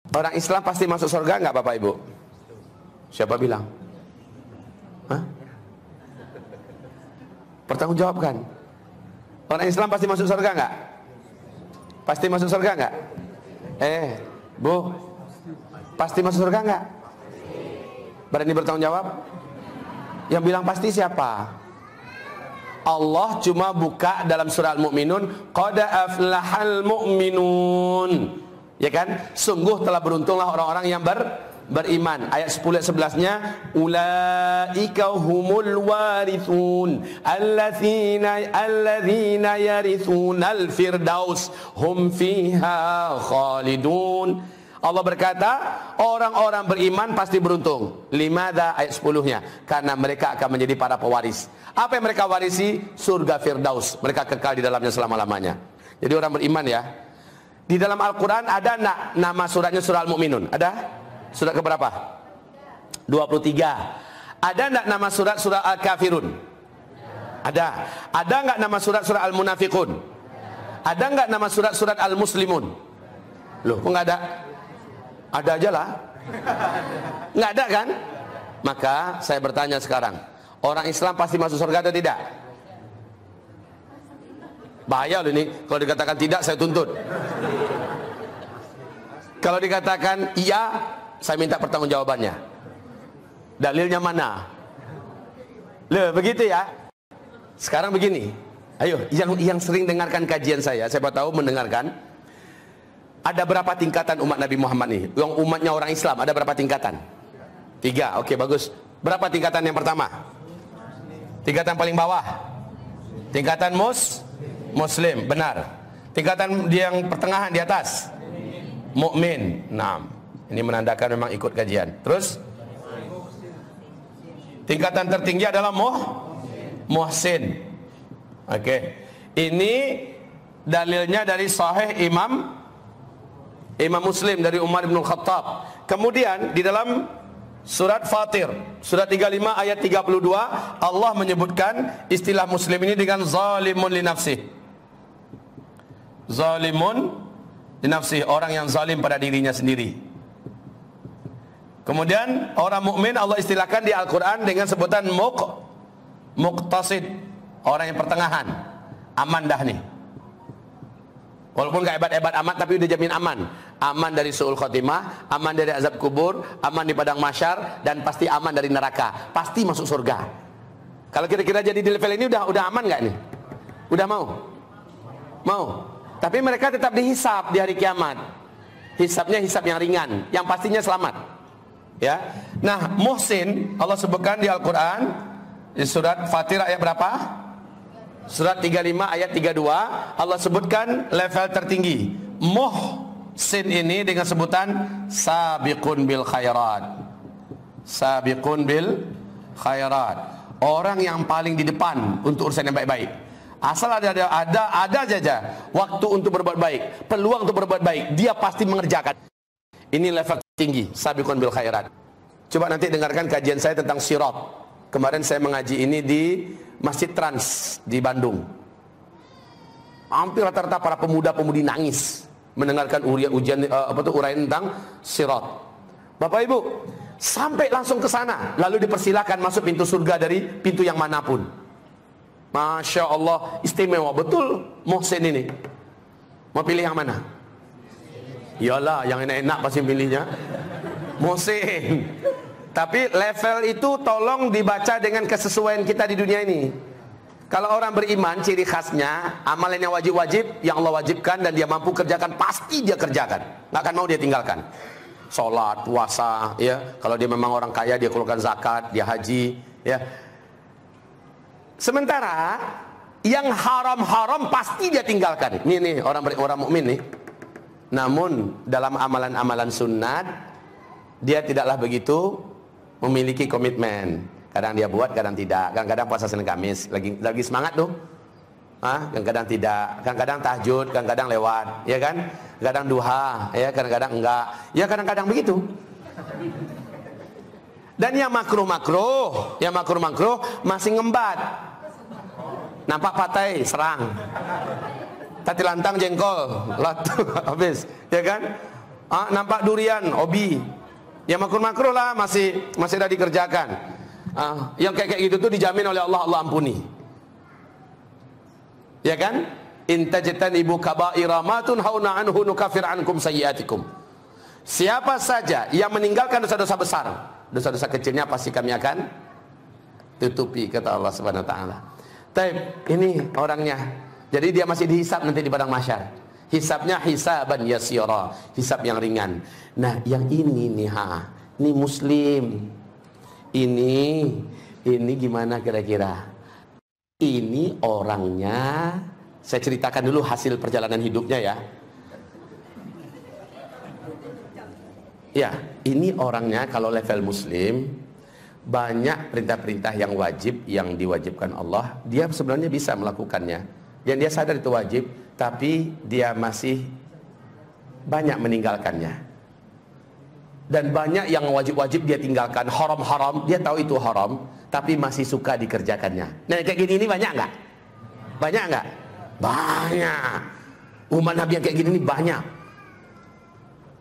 Orang Islam pasti masuk surga nggak Bapak Ibu? Siapa bilang? Hah? Pertanggungjawabkan. Orang Islam pasti masuk surga nggak? Pasti masuk surga nggak? Bu, pasti masuk surga nggak? Berani bertanggung jawab? Yang bilang pasti siapa? Allah cuma buka dalam surah Al-Mu'minun, qad aflahal mu'minun, ya kan? Sungguh telah beruntunglah orang-orang yang beriman. Ayat 10 ayat 11-nya, ulaika humul warithun alladzina yarithunal firdaus hum fiha khalidun. Allah berkata, orang-orang beriman pasti beruntung. Limadha, ayat 10-nya, karena mereka akan menjadi para pewaris. Apa yang mereka warisi? Surga Firdaus. Mereka kekal di dalamnya selama-lamanya. Jadi orang beriman ya. Di dalam Al-Quran ada enggak nama suratnya surah Al-Mu'minun? Ada? Surat keberapa? 23. Ada enggak nama surat Al-Kafirun? Ada. Ada enggak nama surat Al-Munafiqun? Ada enggak nama surat Al-Muslimun? Loh, kok enggak ada? Ada aja lah. Nggak ada kan? Maka saya bertanya sekarang, orang Islam pasti masuk surga atau tidak? Bahaya loh ini. Kalau dikatakan tidak, saya tuntut. Kalau dikatakan iya, saya minta pertanggungjawabannya. Dalilnya mana? Loh, begitu ya. Sekarang begini. Ayo, yang sering dengarkan kajian saya, siapa tahu mendengarkan. Ada berapa tingkatan umat Nabi Muhammad nih? Yang umatnya orang Islam, ada berapa tingkatan? 3, oke bagus. Berapa tingkatan yang pertama? Tingkatan paling bawah? Tingkatan Muslim, benar. Tingkatan yang pertengahan di atas? Mukmin. Nah, ini menandakan memang ikut kajian. Terus? Tingkatan tertinggi adalah muhsin. Oke. Ini dalilnya dari Sahih Imam Muslim dari Umar bin Khattab. Kemudian di dalam surat Fatir, surat 35 ayat 32, Allah menyebutkan istilah muslim ini dengan zalimun li nafsih. Zalimun li nafsih, orang yang zalim pada dirinya sendiri. Kemudian orang mukmin Allah istilahkan di Al-Qur'an dengan sebutan muqtasid, orang yang pertengahan. Aman dah nih. Walaupun gak hebat-hebat amat, tapi udah jamin aman. Aman dari su'ul khotimah, aman dari azab kubur, aman di padang mahsyar, dan pasti aman dari neraka. Pasti masuk surga. Kalau kira-kira jadi di level ini udah aman gak nih? Udah mau? Mau. Tapi mereka tetap dihisab di hari kiamat. Hisabnya hisab yang ringan, yang pastinya selamat. Ya. Nah, muhsin Allah sebutkan di Al-Qur'an di surat Fatir ayat berapa? Surat 35 ayat 32, Allah sebutkan level tertinggi. Muhsin ini dengan sebutan sabiqun bil khairat. Sabiqun bil khairat. Orang yang paling di depan untuk urusan yang baik-baik. Asal ada saja waktu untuk berbuat baik, peluang untuk berbuat baik, dia pasti mengerjakan. Ini level tinggi, sabiqun bil khairat. Coba nanti dengarkan kajian saya tentang sirat. Kemarin saya mengaji ini di Masjid Trans di Bandung. Hampir rata-rata para pemuda-pemudi nangis mendengarkan uraian tentang sirat. Bapak Ibu, sampai langsung ke sana, lalu dipersilakan masuk pintu surga dari pintu yang manapun. Masya Allah, istimewa betul muhsin ini. Mau pilih yang mana? Iyalah, yang enak-enak pasti pilihnya muhsin. Tapi level itu tolong dibaca dengan kesesuaian kita di dunia ini. Kalau orang beriman, ciri khasnya amalan yang wajib-wajib, yang Allah wajibkan dan dia mampu kerjakan, pasti dia kerjakan. Nggak akan mau dia tinggalkan. Sholat, puasa, ya. Kalau dia memang orang kaya, dia keluarkan zakat, dia haji, ya. Sementara yang haram-haram pasti dia tinggalkan. Ini orang mukmin nih. Namun dalam amalan-amalan sunat, dia tidaklah begitu memiliki komitmen. Kadang dia buat, kadang tidak. Kadang-kadang puasa Senin Kamis lagi semangat tuh. Kadang-kadang tidak. Kadang-kadang tahajud, kadang-kadang lewat, ya kan? Kadang duha, ya kadang-kadang enggak. Ya kadang-kadang begitu. Dan yang makruh-makruh masih ngembat. Nampak patai, serang. Tati lantang jengkol, latu habis, ya kan? Nampak durian, hobi. Yang makruh-makruh lah masih ada dikerjakan. Yang kayak gitu tuh dijamin oleh Allah, Allah ampuni. Ya kan? In tajtanibu kaba'ira ma tunhauna anhu nukaffir ankum sayyi'atikum. Siapa saja yang meninggalkan dosa-dosa besar, dosa-dosa kecilnya pasti kami akan tutupi, kata Allah Subhanahu wa taala. Taib, ini orangnya. Jadi dia masih dihisab nanti di padang mahsyar. Hisabnya hisaban yasira, hisab yang ringan. Nah, yang ini nih, ini muslim. Ini gimana kira-kira? Ini orangnya, saya ceritakan dulu hasil perjalanan hidupnya ya. Ya, ini orangnya kalau level muslim, banyak perintah-perintah yang wajib, yang diwajibkan Allah, dia sebenarnya bisa melakukannya. Dan dia sadar itu wajib, tapi dia masih banyak meninggalkannya. Dan banyak yang wajib-wajib dia tinggalkan, haram-haram, dia tahu itu haram, tapi masih suka dikerjakannya. Nah, kayak gini ini banyak nggak? Banyak nggak? Banyak. Umat Nabi yang kayak gini ini banyak.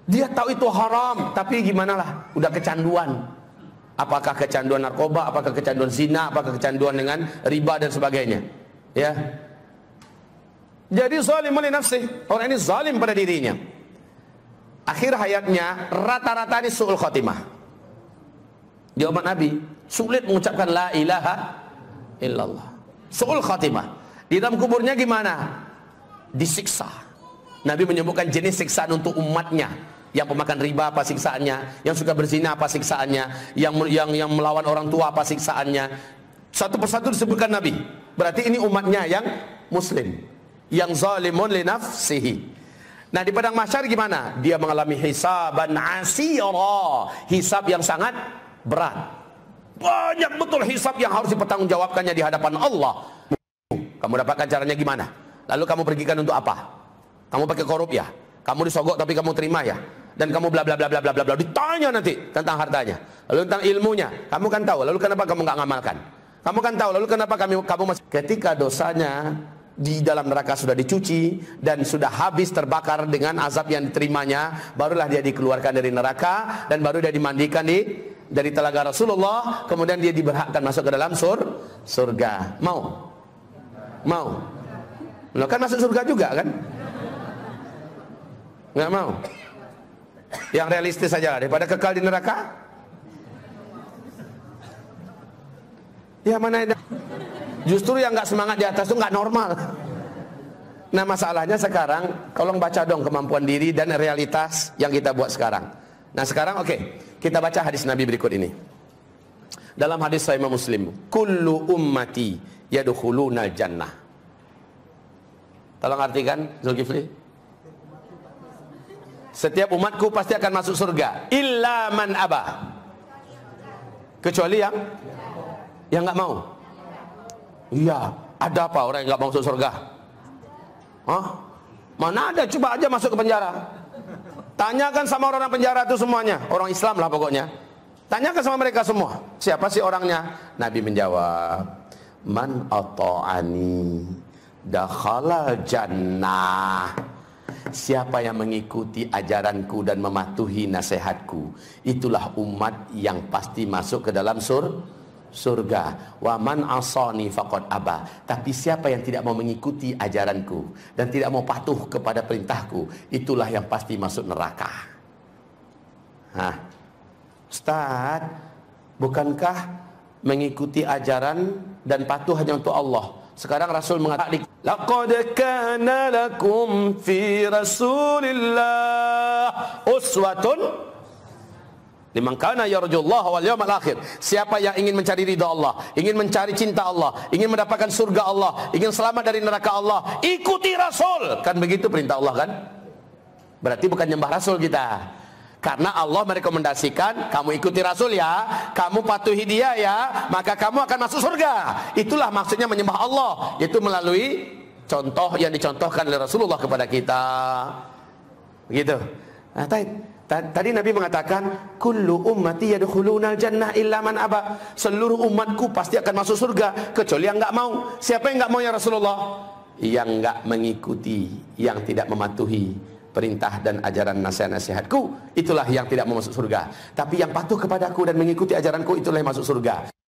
Dia tahu itu haram, tapi gimana lah, udah kecanduan. Apakah kecanduan narkoba, apakah kecanduan zina, apakah kecanduan dengan riba dan sebagainya. Ya. Jadi zalim li nafsi, orang ini zalim pada dirinya. Akhir hayatnya rata-rata ini su'ul khatimah. Di umat Nabi sulit mengucapkan la ilaha illallah. Su'ul khatimah. Di dalam kuburnya gimana? Disiksa. Nabi menyebutkan jenis siksaan untuk umatnya. Yang pemakan riba apa siksaannya, yang suka berzina apa siksaannya, yang melawan orang tua apa siksaannya. Satu persatu disebutkan Nabi. Berarti ini umatnya yang muslim, yang zalimun li nafsihi. Nah, di padang mahsyar gimana? Dia mengalami hisaban asira, hisab yang sangat berat. Banyak betul hisab yang harus dipertanggungjawabkannya di hadapan Allah. Kamu dapatkan caranya gimana? Lalu kamu pergikan untuk apa? Kamu pakai korup ya? Kamu disogok tapi kamu terima ya? Dan kamu bla bla bla bla bla bla bla, ditanya nanti tentang hartanya. Lalu tentang ilmunya, kamu kan tahu. Lalu kenapa kamu nggak ngamalkan? Kamu kan tahu. Lalu kenapa kamu masih? Ketika dosanya di dalam neraka sudah dicuci dan sudah habis terbakar dengan azab yang diterimanya, barulah dia dikeluarkan dari neraka dan baru dia dimandikan dari telaga Rasulullah, kemudian dia diberhakkan masuk ke dalam surga. Mau? Lo kan masuk surga juga kan? Nggak mau? Yang realistis saja daripada kekal di neraka. Ya mana ada? Justru yang nggak semangat di atas itu nggak normal. Nah, masalahnya sekarang, tolong baca dong kemampuan diri dan realitas yang kita buat sekarang. Nah, sekarang oke, kita baca hadis Nabi berikut ini. Dalam hadis Sahih Muslim, kullu ummati yadkhulunal jannah. Tolong artikan, Zulkifli. Setiap umatku pasti akan masuk surga, illa man aba. Kecuali yang nggak mau. Iya, ada apa orang yang nggak mau masuk surga? Mana ada? Coba aja masuk ke penjara. Tanyakan sama orang penjara itu semuanya, orang Islam lah pokoknya. Tanyakan sama mereka semua, siapa sih orangnya? Nabi menjawab, man ata'ani dakhala jannah. Siapa yang mengikuti ajaranku dan mematuhi nasihatku, itulah umat yang pasti masuk ke dalam surga. Wa man asani faqad aba. Tapi siapa yang tidak mau mengikuti ajaranku dan tidak mau patuh kepada perintahku, itulah yang pasti masuk neraka. Ustaz, bukankah mengikuti ajaran dan patuh hanya untuk Allah? Sekarang Rasul mengatakan, laqad kana lakum fi Rasulillah uswatun liman kana yarjullaha wal yawmal akhir. Siapa yang ingin mencari ridha Allah, ingin mencari cinta Allah, ingin mendapatkan surga Allah, ingin selamat dari neraka Allah, ikuti Rasul. Kan begitu perintah Allah kan? Berarti bukan nyembah Rasul kita. Karena Allah merekomendasikan kamu ikuti Rasul ya, kamu patuhi dia ya, maka kamu akan masuk surga. Itulah maksudnya menyembah Allah, yaitu melalui contoh yang dicontohkan oleh Rasulullah kepada kita. Begitu. Nah, tadi Nabi mengatakan kullu ummati yadkhulunal jannah illa man aba. Seluruh umatku pasti akan masuk surga kecuali yang enggak mau. Siapa yang enggak mau ya Rasulullah? Yang enggak mengikuti, yang tidak mematuhi perintah dan ajaran nasihat-nasihatku, itulah yang tidak mau masuk surga. Tapi yang patuh kepadaku dan mengikuti ajaranku, itulah yang masuk surga.